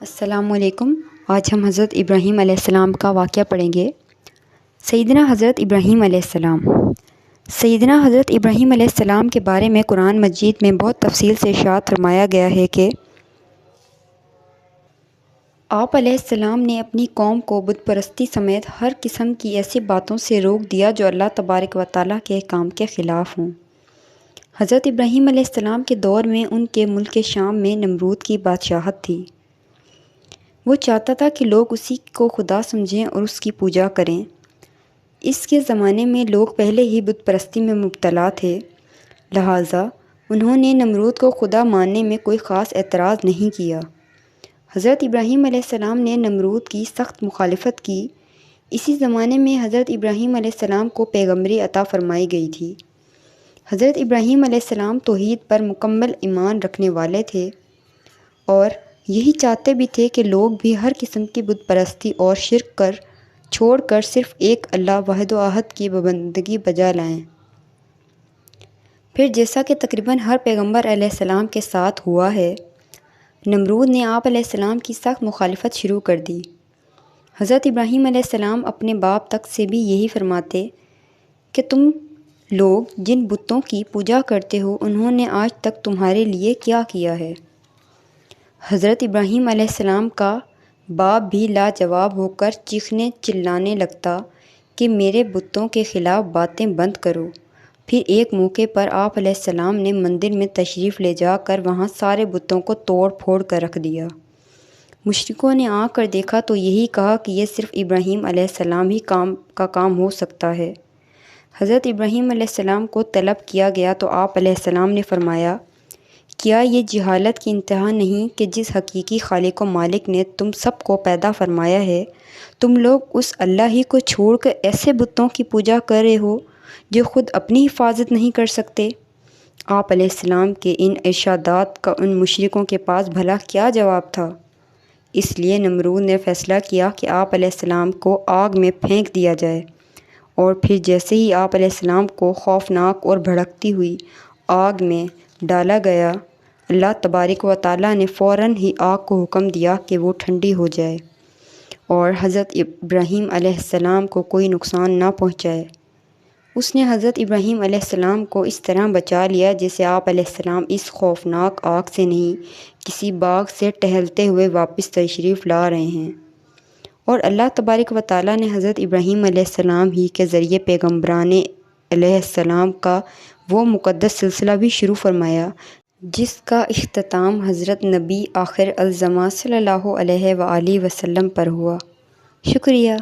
السلام علیکم۔ آج ہم حضرت ابراہیم علیہ السلام کا واقعہ پڑھیں گے۔ سیدنا حضرت ابراہیم علیہ السلام۔ سیدنا حضرت ابراہیم علیہ السلام کے بارے میں قرآن مجید میں بہت تفصیل سے ارشاد فرمایا گیا ہے کہ آپ علیہ السلام نے اپنی قوم کو بت پرستی سمیت ہر قسم کی ایسی باتوں سے روک دیا جو اللہ تبارک و تعالیٰ کے احکام کے خلاف ہوں۔ حضرت ابراہیم علیہ السلام کے دور میں ان کے ملک شام میں نمرود کی بادشاہت تھی۔ وہ چاہتا تھا کہ لوگ اسی کو خدا سمجھیں اور اس کی پوجا کریں۔ اس کے زمانے میں لوگ پہلے ہی بت پرستی میں مبتلا تھے، لہٰذا انہوں نے نمرود کو خدا ماننے میں کوئی خاص اعتراض نہیں کیا۔ حضرت ابراہیم علیہ السلام نے نمرود کی سخت مخالفت کی۔ اسی زمانے میں حضرت ابراہیم علیہ السلام کو پیغمبری عطا فرمائی گئی تھی۔ حضرت ابراہیم علیہ السلام توحید پر مکمل ایمان رکھنے والے تھے اور یہی چاہتے بھی تھے کہ لوگ بھی ہر قسم کی بت پرستی اور شرک چھوڑ کر صرف ایک اللہ واحد و احد کی بندگی بجا لائیں۔ پھر جیسا کہ تقریباً ہر پیغمبر علیہ السلام کے ساتھ ہوا ہے، نمرود نے آپ علیہ السلام کی سخت مخالفت شروع کر دی۔ حضرت ابراہیم علیہ السلام اپنے باپ تک سے بھی یہی فرماتے کہ تم لوگ جن بتوں کی پوجا کرتے ہو انہوں نے آج تک تمہارے لیے کیا کیا ہے؟ حضرت ابراہیم علیہ السلام کا باپ بھی لاجواب ہو کر چیخنے چلانے لگتا کہ میرے بتوں کے خلاف باتیں بند کرو۔ پھر ایک موقع پر آپ علیہ السلام نے مندر میں تشریف لے جا کر وہاں سارے بتوں کو توڑ پھوڑ کر رکھ دیا۔ مشرکوں نے آ کر دیکھا تو یہی کہا کہ یہ صرف ابراہیم علیہ السلام ہی کا کام ہو سکتا ہے۔ حضرت ابراہیم علیہ السلام کو طلب کیا گیا تو آپ علیہ السلام نے فرمایا، کیا یہ جہالت کی انتہا نہیں کہ جس حقیقی خالق و مالک نے تم سب کو پیدا فرمایا ہے، تم لوگ اس اللہ ہی کو چھوڑ کر ایسے بتوں کی پوجا کر رہے ہو جو خود اپنی حفاظت نہیں کر سکتے؟ آپ علیہ السلام کے ان ارشادات کا ان مشرکوں کے پاس بھلا کیا جواب تھا؟ اس لیے نمرود نے فیصلہ کیا کہ آپ علیہ السلام کو آگ میں پھینک دیا جائے، اور پھر جیسے ہی آپ علیہ السلام کو خوفناک اور بھڑکتی ہوئی آگ میں ڈالا گیا، اللہ تبارک و تعالیٰ نے فوراً ہی آگ کو حکم دیا کہ وہ ٹھنڈی ہو جائے اور حضرت ابراہیم علیہ السلام کو کوئی نقصان نہ پہنچائے۔ اس نے حضرت ابراہیم علیہ السلام کو اس طرح بچا لیا جیسے آپ علیہ السلام اس خوفناک آگ سے نہیں، کسی باغ سے ٹہلتے ہوئے واپس تشریف لا رہے ہیں، اور اللہ تبارک و تعالیٰ نے حضرت ابراہیم علیہ السلام ہی کے ذریعے پیغمبران علیہ السلام کا وہ مقدس سلسلہ بھی شروع فرمایا جس کا اختتام حضرت نبی آخر الزماں صلی اللہ علیہ وآلہ وسلم پر ہوا۔ شکریہ۔